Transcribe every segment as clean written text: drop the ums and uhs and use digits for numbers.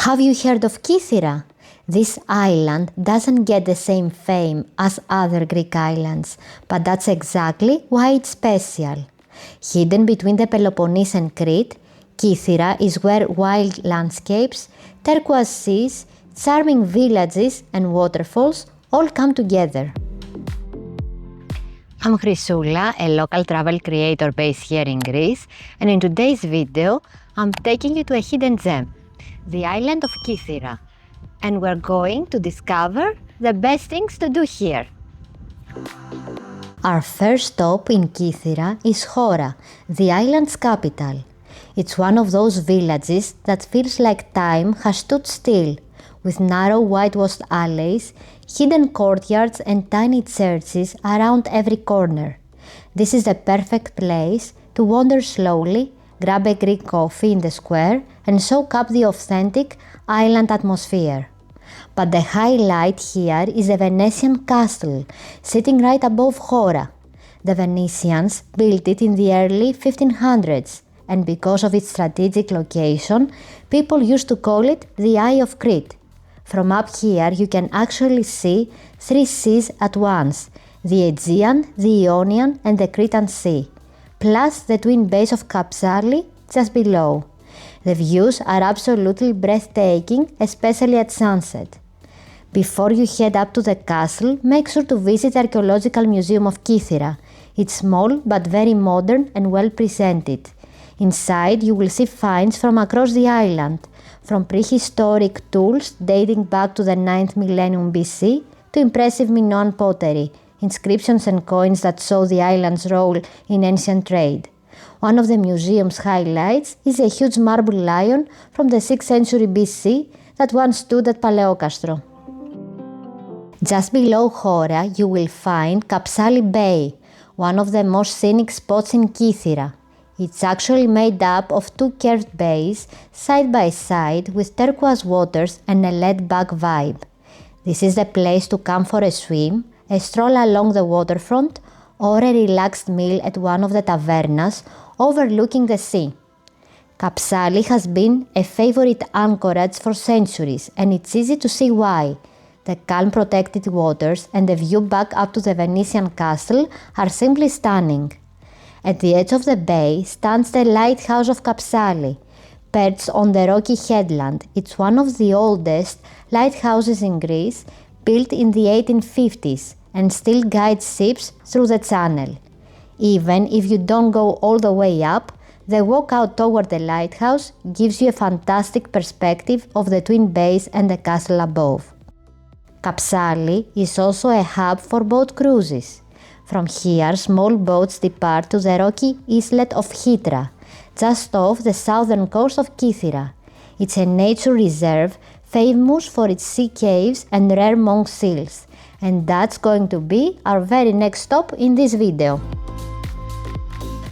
Have you heard of Kythira? This island doesn't get the same fame as other Greek islands, but that's exactly why it's special. Hidden between the Peloponnese and Crete, Kythira is where wild landscapes, turquoise seas, charming villages and waterfalls all come together. I'm Chrysula, a local travel creator based here in Greece, and in today's video, I'm taking you to a hidden gem, the island of Kythira, and we're going to discover the best things to do here. Our first stop in Kythira is Chora, the island's capital. It's one of those villages that feels like time has stood still, with narrow whitewashed alleys, hidden courtyards and tiny churches around every corner. This is the perfect place to wander slowly, grab a Greek coffee in the square and soak up the authentic island atmosphere. But the highlight here is the Venetian castle, sitting right above Chora. The Venetians built it in the early 1500s, and because of its strategic location, people used to call it the Eye of Crete. From up here you can actually see three seas at once, the Aegean, the Ionian and the Cretan Sea, plus the twin bays of Kapsali just below. The views are absolutely breathtaking, especially at sunset. Before you head up to the castle, make sure to visit the Archaeological Museum of Kythira. It's small but very modern and well presented. Inside you will see finds from across the island, from prehistoric tools dating back to the 9th millennium BC to impressive Minoan pottery, inscriptions and coins that show the island's role in ancient trade. One of the museum's highlights is a huge marble lion from the 6th century BC that once stood at Paleokastro. Just below Chora you will find Kapsali Bay, one of the most scenic spots in Kythira. It's actually made up of two curved bays side by side with turquoise waters and a laid-back vibe. This is the place to come for a swim, a stroll along the waterfront, or a relaxed meal at one of the tavernas overlooking the sea. Kapsali has been a favorite anchorage for centuries, and it's easy to see why. The calm protected waters and the view back up to the Venetian castle are simply stunning. At the edge of the bay stands the lighthouse of Kapsali, perched on the rocky headland. It's one of the oldest lighthouses in Greece, built in the 1850s, and still guides ships through the channel. Even if you don't go all the way up, the walk out toward the lighthouse gives you a fantastic perspective of the twin bays and the castle above. Kapsali is also a hub for boat cruises. From here, small boats depart to the rocky islet of Hytra, just off the southern coast of Kythira. It's a nature reserve famous for its sea caves and rare monk seals, and that's going to be our very next stop in this video.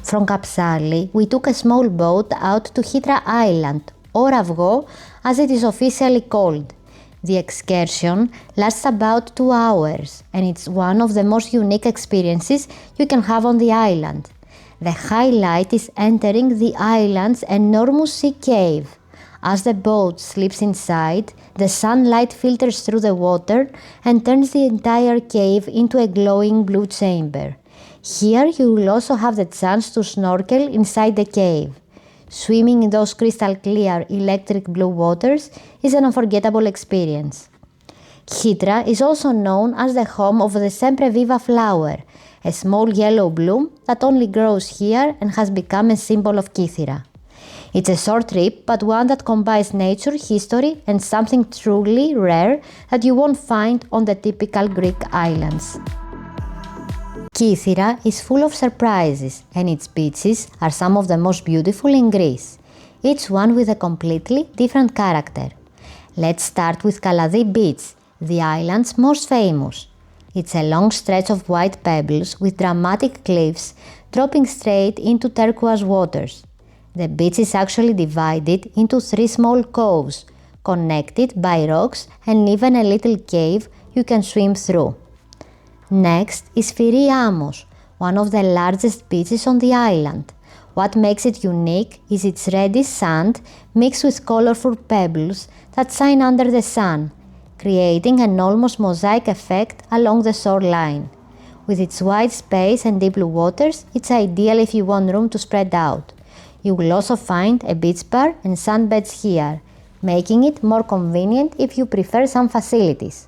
From Kapsali, we took a small boat out to Hytra Island, or Avgo as it is officially called. The excursion lasts about 2 hours, and it's one of the most unique experiences you can have on the island. The highlight is entering the island's enormous sea cave. As the boat slips inside, the sunlight filters through the water and turns the entire cave into a glowing blue chamber. Here you will also have the chance to snorkel inside the cave. Swimming in those crystal clear electric blue waters is an unforgettable experience. Hytra is also known as the home of the Sempreviva flower, a small yellow bloom that only grows here and has become a symbol of Kythira. It's a short trip, but one that combines nature, history and something truly rare that you won't find on the typical Greek islands. Kythira is full of surprises, and its beaches are some of the most beautiful in Greece, each one with a completely different character. Let's start with Kaladi Beach, the island's most famous. It's a long stretch of white pebbles with dramatic cliffs dropping straight into turquoise waters. The beach is actually divided into 3 small coves, connected by rocks and even a little cave you can swim through. Next is Fyri Amos, one of the largest beaches on the island. What makes it unique is its reddish sand mixed with colorful pebbles that shine under the sun, creating an almost mosaic effect along the shoreline. With its wide space and deep blue waters, it's ideal if you want room to spread out. You will also find a beach bar and sunbeds here, making it more convenient if you prefer some facilities.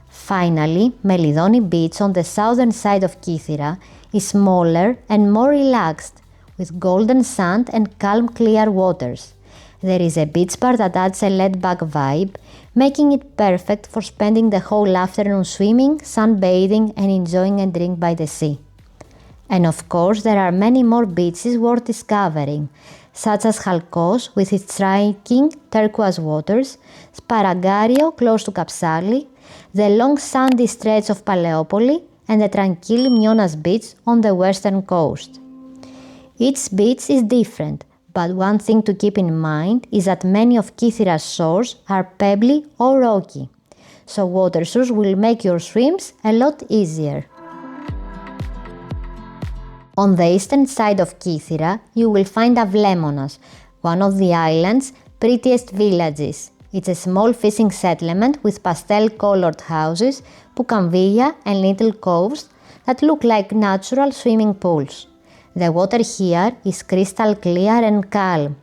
Finally, Melidoni Beach on the southern side of Kythira is smaller and more relaxed, with golden sand and calm clear waters. There is a beach bar that adds a laid-back vibe, making it perfect for spending the whole afternoon swimming, sunbathing and enjoying a drink by the sea. And of course, there are many more beaches worth discovering, such as Chalkos with its striking turquoise waters, Sparagario close to Kapsali, the long sandy stretch of Paleopoli and the tranquil Myonas beach on the western coast. Each beach is different, but one thing to keep in mind is that many of Kythira's shores are pebbly or rocky, so water shoes will make your swims a lot easier. On the eastern side of Kythira, you will find Avlemonas, one of the island's prettiest villages. It's a small fishing settlement with pastel-colored houses, bougainvillea and little coves that look like natural swimming pools. The water here is crystal clear and calm,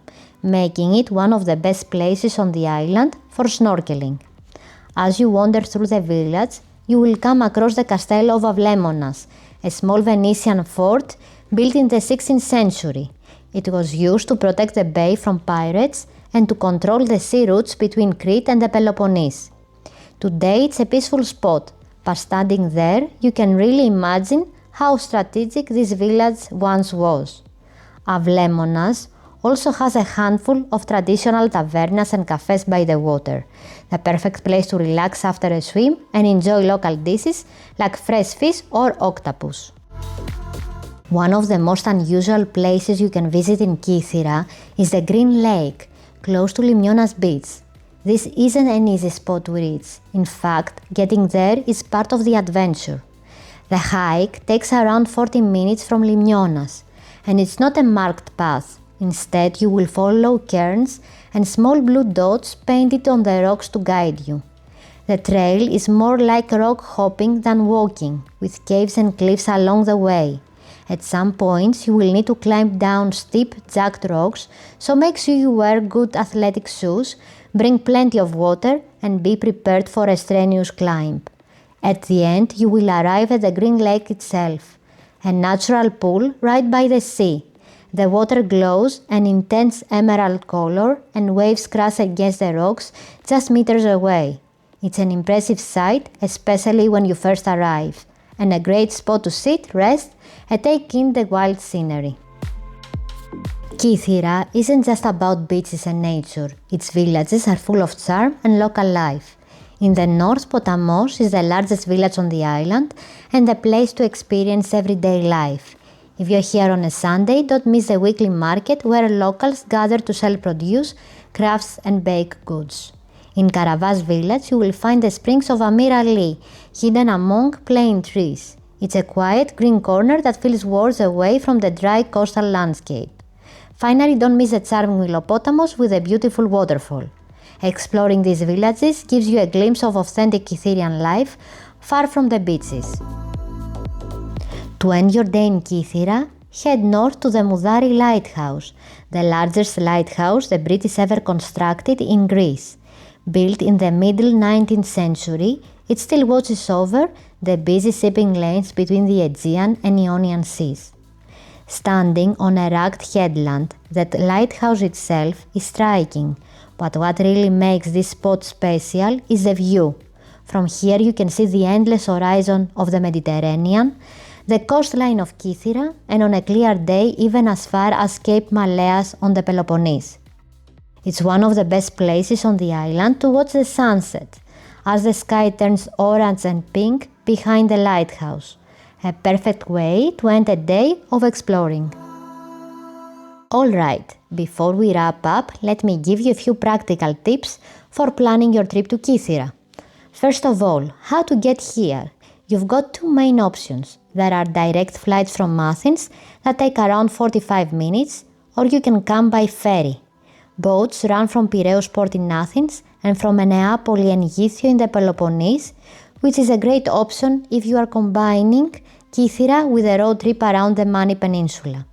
making it one of the best places on the island for snorkeling. As you wander through the village, you will come across the Castello of Avlemonas, a small Venetian fort built in the 16th century. It was used to protect the bay from pirates and to control the sea routes between Crete and the Peloponnese. Today it's a peaceful spot, but standing there you can really imagine how strategic this village once was. Avlemonas also has a handful of traditional tavernas and cafes by the water, the perfect place to relax after a swim and enjoy local dishes like fresh fish or octopus. One of the most unusual places you can visit in Kythira is the Green Lake, close to Limionas Beach. This isn't an easy spot to reach. In fact, getting there is part of the adventure. The hike takes around 40 minutes from Limionas, and it's not a marked path. Instead, you will follow cairns and small blue dots painted on the rocks to guide you. The trail is more like rock hopping than walking, with caves and cliffs along the way. At some points, you will need to climb down steep, jagged rocks, so make sure you wear good athletic shoes, bring plenty of water, and be prepared for a strenuous climb. At the end, you will arrive at the Green Lake itself, a natural pool right by the sea. The water glows an intense emerald color and waves crash against the rocks just meters away. It's an impressive sight, especially when you first arrive, and a great spot to sit, rest, and take in the wild scenery. Kythira isn't just about beaches and nature. Its villages are full of charm and local life. In the north, Potamos is the largest village on the island and a place to experience everyday life. If you're here on a Sunday, don't miss the weekly market where locals gather to sell produce, crafts and baked goods. In Karavas village, you will find the springs of Amir Ali, hidden among plane trees. It's a quiet green corner that feels worlds away from the dry coastal landscape. Finally, don't miss the charming Milopotamos with a beautiful waterfall. Exploring these villages gives you a glimpse of authentic Kythirian life, far from the beaches. To end your day in Kythira, head north to the Moudari lighthouse, the largest lighthouse the British ever constructed in Greece. Built in the middle 19th century, it still watches over the busy shipping lanes between the Aegean and Ionian seas. Standing on a rugged headland, that lighthouse itself is striking, but what really makes this spot special is the view. From here you can see the endless horizon of the Mediterranean, the coastline of Kythira, and on a clear day even as far as Cape Maleas on the Peloponnese. It's one of the best places on the island to watch the sunset, as the sky turns orange and pink behind the lighthouse. A perfect way to end a day of exploring. Alright, before we wrap up, let me give you a few practical tips for planning your trip to Kythira. First of all, how to get here. You've got two main options. There are direct flights from Athens that take around 45 minutes, or you can come by ferry. Boats run from Piraeus port in Athens and from Neapoli and Githio in the Peloponnese, which is a great option if you are combining Kythira with a road trip around the Mani Peninsula.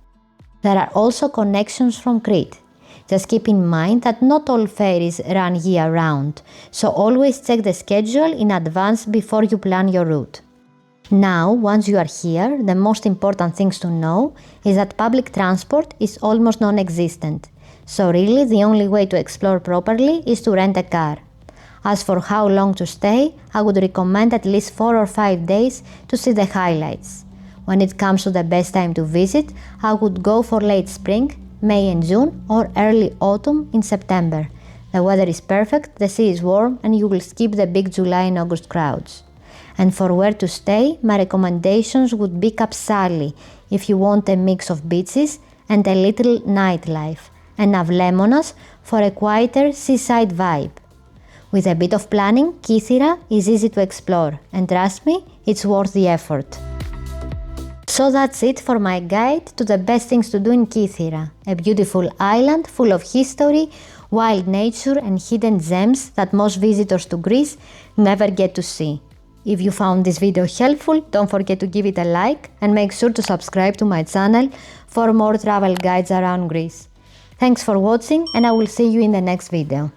There are also connections from Crete. Just keep in mind that not all ferries run year-round, so always check the schedule in advance before you plan your route. Now, once you are here, the most important things to know is that public transport is almost non-existent, so really the only way to explore properly is to rent a car. As for how long to stay, I would recommend at least 4 or 5 days to see the highlights. When it comes to the best time to visit, I would go for late spring, May and June, or early autumn in September. The weather is perfect, the sea is warm, and you will skip the big July and August crowds. And for where to stay, my recommendations would be Kapsali if you want a mix of beaches and a little nightlife, and Avlemonas for a quieter seaside vibe. With a bit of planning, Kythira is easy to explore, and trust me, it's worth the effort. So that's it for my guide to the best things to do in Kythira, a beautiful island full of history, wild nature and hidden gems that most visitors to Greece never get to see. If you found this video helpful, don't forget to give it a like and make sure to subscribe to my channel for more travel guides around Greece. Thanks for watching and I will see you in the next video.